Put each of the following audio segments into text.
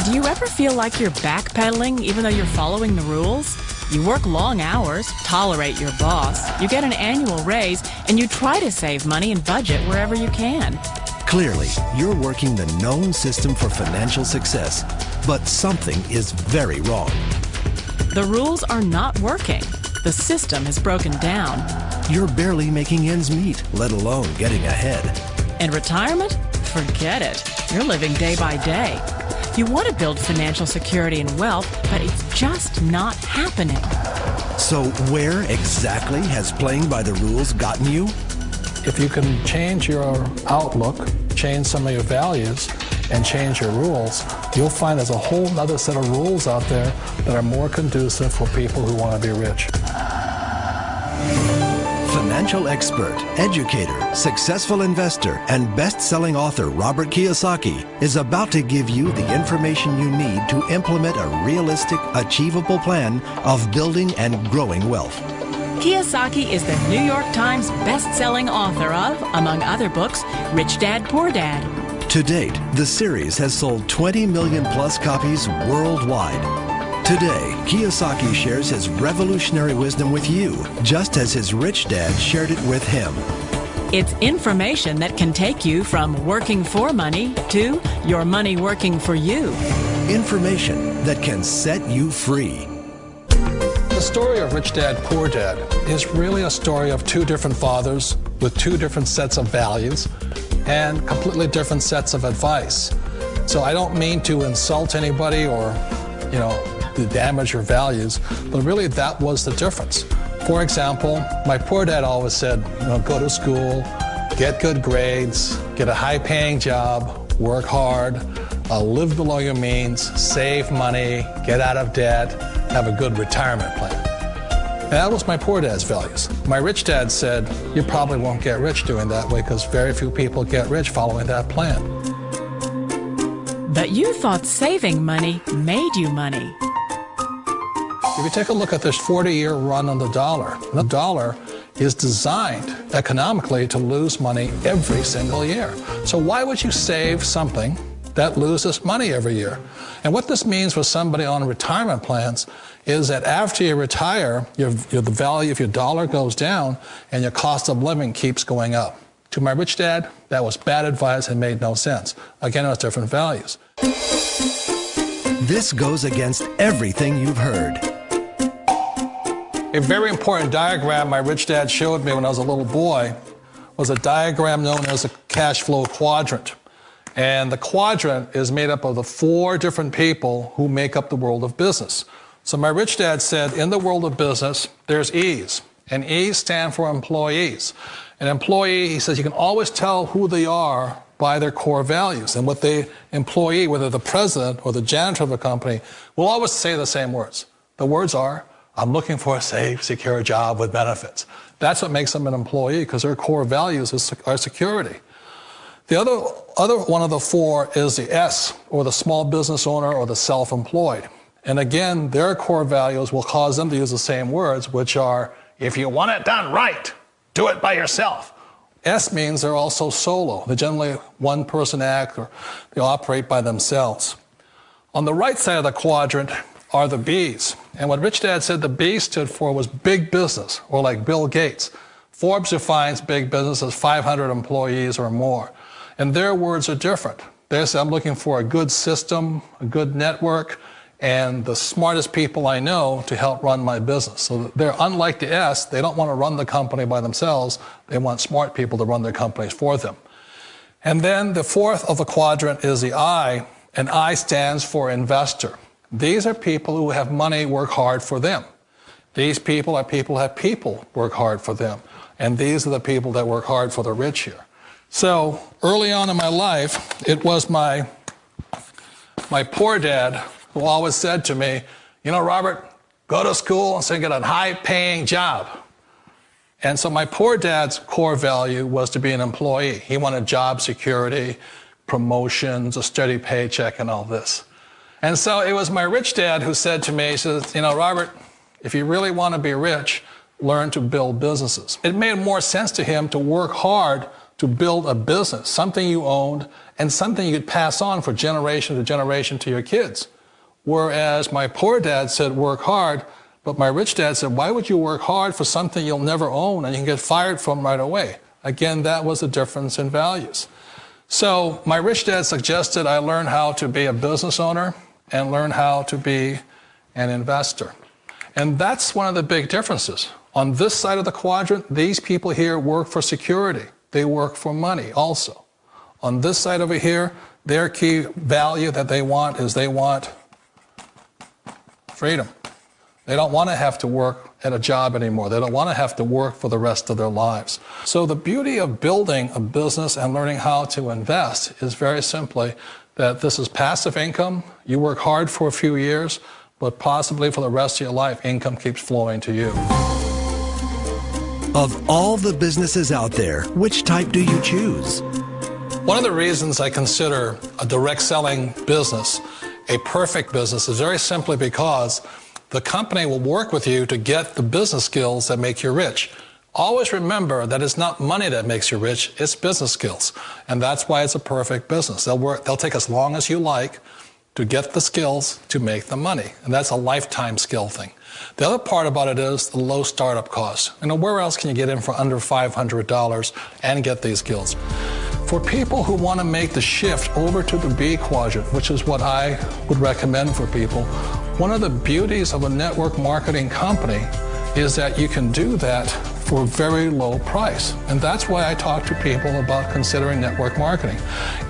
Do you ever feel like you're backpedaling even though you're following the rules? You work long hours, tolerate your boss, you get an annual raise, and you try to save money and budget wherever you can. Clearly, you're working the known system for financial success, but something is very wrong. The rules are not working. The system is broken down. You're barely making ends meet, let alone getting ahead. And retirement? Forget it. You're living day by day. You want to build financial security and wealth, but it's just not happening. So where exactly has playing by the rules gotten you? If you can change your outlook, change some of your values, and change your rules, you'll find there's a whole other set of rules out there that are more conducive for people who want to be rich. Financial expert, educator, successful investor, and best-selling author Robert Kiyosaki is about to give you the information you need to implement a realistic, achievable plan of building and growing wealth. Kiyosaki is the New York Times best-selling author of, among other books, Rich Dad, Poor Dad. To date, the series has sold 20 million plus copies worldwide. Today, Kiyosaki shares his revolutionary wisdom with you, just as his rich dad shared it with him. It's information that can take you from working for money to your money working for you. Information that can set you free. The story of Rich Dad, Poor Dad is really a story of two different fathers with two different sets of values and completely different sets of advice. So I don't mean to insult anybody or, to damage your values, but really that was the difference. For example, my poor dad always said, go to school, get good grades, get a high-paying job, work hard, live below your means, save money, get out of debt, have a good retirement plan. And that was my poor dad's values. My rich dad said, you probably won't get rich doing that way because very few people get rich following that plan. But you thought saving money made you money. If you take a look at this 40-year run on the dollar is designed economically to lose money every single year. So why would you save something that loses money every year? And what this means for somebody on retirement plans is that after you retire, the value of your dollar goes down and your cost of living keeps going up. To my rich dad, that was bad advice and made no sense. Again, it was different values. This goes against everything you've heard. A very important diagram my rich dad showed me when I was a little boy was a diagram known as a cash flow quadrant. And the quadrant is made up of the four different people who make up the world of business. So my rich dad said, in the world of business, there's E's. And E's stand for employees. An employee, he says, you can always tell who they are by their core values. And what the employee, whether the president or the janitor of a company, will always say the same words. The words are, I'm looking for a safe, secure job with benefits. That's what makes them an employee, because their core values are security. The other one of the four is the S, or the small business owner or the self-employed. And again, their core values will cause them to use the same words, which are, if you want it done right, do it by yourself. S means they're also solo. They're generally one-person act, or they operate by themselves. On the right side of the quadrant are the B's. And what Rich Dad said the B stood for was big business, or like Bill Gates. Forbes defines big business as 500 employees or more. And their words are different. They say, I'm looking for a good system, a good network, and the smartest people I know to help run my business. So they're unlike the S. They don't want to run the company by themselves. They want smart people to run their companies for them. And then the fourth of the quadrant is the I, and I stands for investor. These are people who have money work hard for them. These people are people who have people work hard for them. And these are the people that work hard for the rich here. So early on in my life, it was my poor dad who always said to me, Robert, go to school and get a high-paying job. And so my poor dad's core value was to be an employee. He wanted job security, promotions, a steady paycheck, and all this. And so it was my rich dad who said to me, he says, Robert, if you really want to be rich, learn to build businesses. It made more sense to him to work hard to build a business, something you owned and something you could pass on for generation to generation to your kids. Whereas my poor dad said, work hard, but my rich dad said, why would you work hard for something you'll never own and you can get fired from right away? Again, that was a difference in values. So my rich dad suggested I learn how to be a business owner and learn how to be an investor. And that's one of the big differences. On this side of the quadrant, these people here work for security. They work for money also. On this side over here, their key value that they want is they want freedom. They don't want to have to work at a job anymore. They don't want to have to work for the rest of their lives. So the beauty of building a business and learning how to invest is very simply that this is passive income. You work hard for a few years, but possibly for the rest of your life, income keeps flowing to you. Of all the businesses out there, which type do you choose? One of the reasons I consider a direct selling business a perfect business is very simply because the company will work with you to get the business skills that make you rich. Always remember that it's not money that makes you rich, it's business skills. And that's why it's a perfect business. They'll take as long as you like to get the skills to make the money. And that's a lifetime skill thing. The other part about it is the low startup cost. Where else can you get in for under $500 and get these skills? For people who want to make the shift over to the B quadrant, which is what I would recommend for people, one of the beauties of a network marketing company is that you can do that for a very low price. And that's why I talk to people about considering network marketing.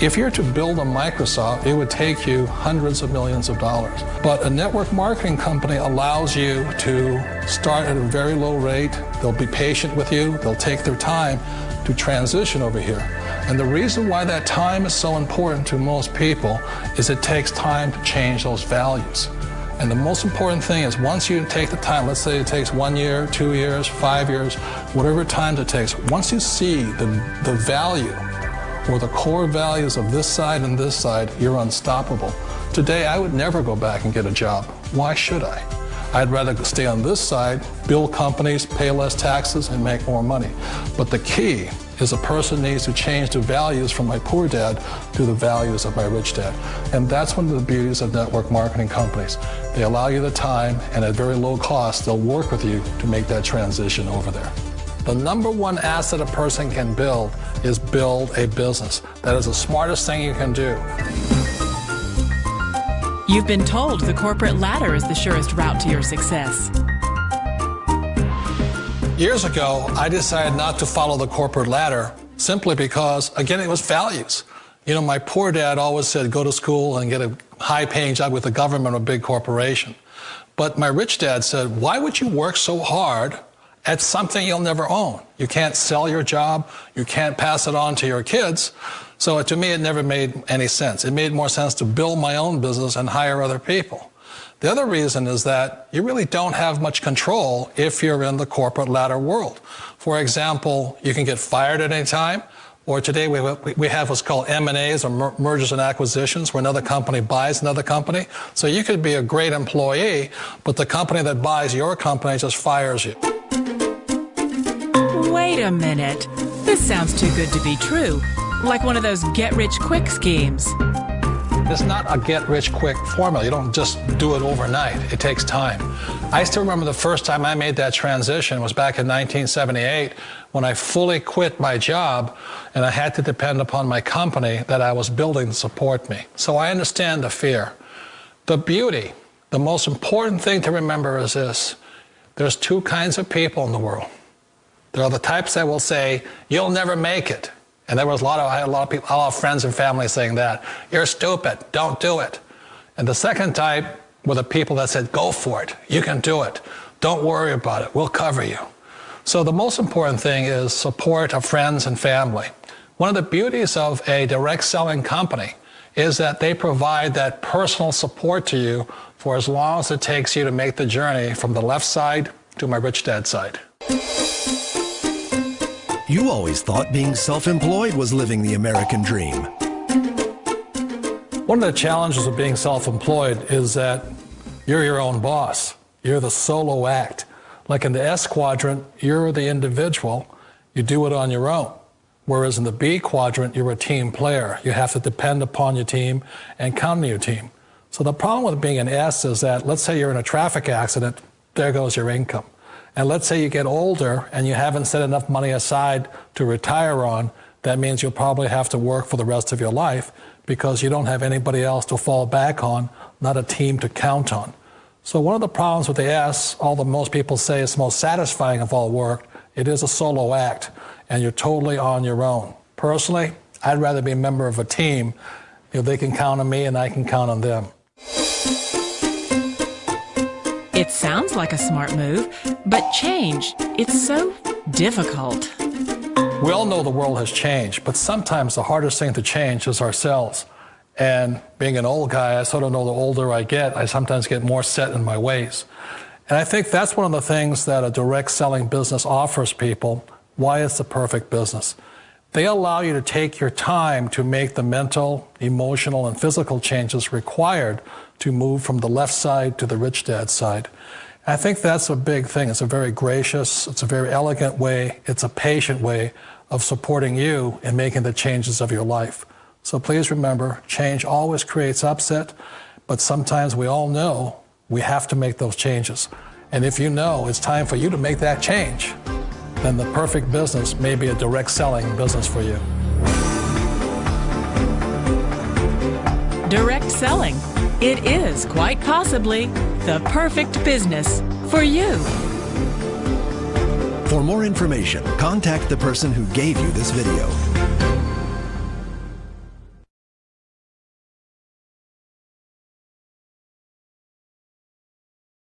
If you're to build a Microsoft, it would take you hundreds of millions of dollars. But a network marketing company allows you to start at a very low rate. They'll be patient with you. They'll take their time to transition over here. And the reason why that time is so important to most people is it takes time to change those values. And the most important thing is once you take the time, let's say it takes 1 year, 2 years, 5 years, whatever time it takes, once you see the value or the core values of this side and this side, you're unstoppable. Today, I would never go back and get a job. Why should I? I'd rather stay on this side, build companies, pay less taxes, and make more money. But the key is a person needs to change the values from my poor dad to the values of my rich dad. And that's one of the beauties of network marketing companies. They allow you the time, and at very low cost, they'll work with you to make that transition over there. The number one asset a person can build is build a business. That is the smartest thing you can do. You've been told the corporate ladder is the surest route to your success. Years ago, I decided not to follow the corporate ladder simply because, again, it was values. My poor dad always said, go to school and get a high-paying job with the government or a big corporation. But my rich dad said, why would you work so hard at something you'll never own? You can't sell your job. You can't pass it on to your kids. So to me, it never made any sense. It made more sense to build my own business and hire other people. The other reason is that you really don't have much control if you're in the corporate ladder world. For example, you can get fired at any time, or today we have what's called M&As, or mergers and acquisitions, where another company buys another company. So you could be a great employee, but the company that buys your company just fires you. Wait a minute. This sounds too good to be true. Like one of those get-rich-quick schemes. It's not a get-rich-quick formula. You don't just do it overnight. It takes time. I still remember the first time I made that transition was back in 1978 when I fully quit my job and I had to depend upon my company that I was building to support me. So I understand the fear. The beauty, the most important thing to remember is this. There's two kinds of people in the world. There are the types that will say, you'll never make it. And I had a lot of people, a lot of friends and family saying that. You're stupid, don't do it. And the second type were the people that said, go for it, you can do it. Don't worry about it, we'll cover you. So the most important thing is support of friends and family. One of the beauties of a direct selling company is that they provide that personal support to you for as long as it takes you to make the journey from the left side to my rich dad's side. You always thought being self-employed was living the American dream. One of the challenges of being self-employed is that you're your own boss. You're the solo act. Like in the S quadrant, you're the individual. You do it on your own. Whereas in the B quadrant, you're a team player. You have to depend upon your team and count on your team. So the problem with being an S is that, let's say you're in a traffic accident, there goes your income. And let's say you get older and you haven't set enough money aside to retire on, that means you'll probably have to work for the rest of your life because you don't have anybody else to fall back on, not a team to count on. So one of the problems with the S, although most people say it's the most satisfying of all work, it is a solo act, and you're totally on your own. Personally, I'd rather be a member of a team. They can count on me and I can count on them. It sounds like a smart move, but change, it's so difficult. We all know the world has changed, but sometimes the hardest thing to change is ourselves. And being an old guy, I sort of know the older I get, I sometimes get more set in my ways. And I think that's one of the things that a direct selling business offers people, why it's the perfect business. They allow you to take your time to make the mental, emotional, and physical changes required to move from the left side to the rich dad side. And I think that's a big thing. It's a very gracious, it's a very elegant way, it's a patient way of supporting you in making the changes of your life. So please remember, change always creates upset, but sometimes we all know we have to make those changes. And if you know it's time for you to make that change, then the perfect business may be a direct selling business for you. Direct selling. It is quite possibly the perfect business for you. For more information, contact the person who gave you this video.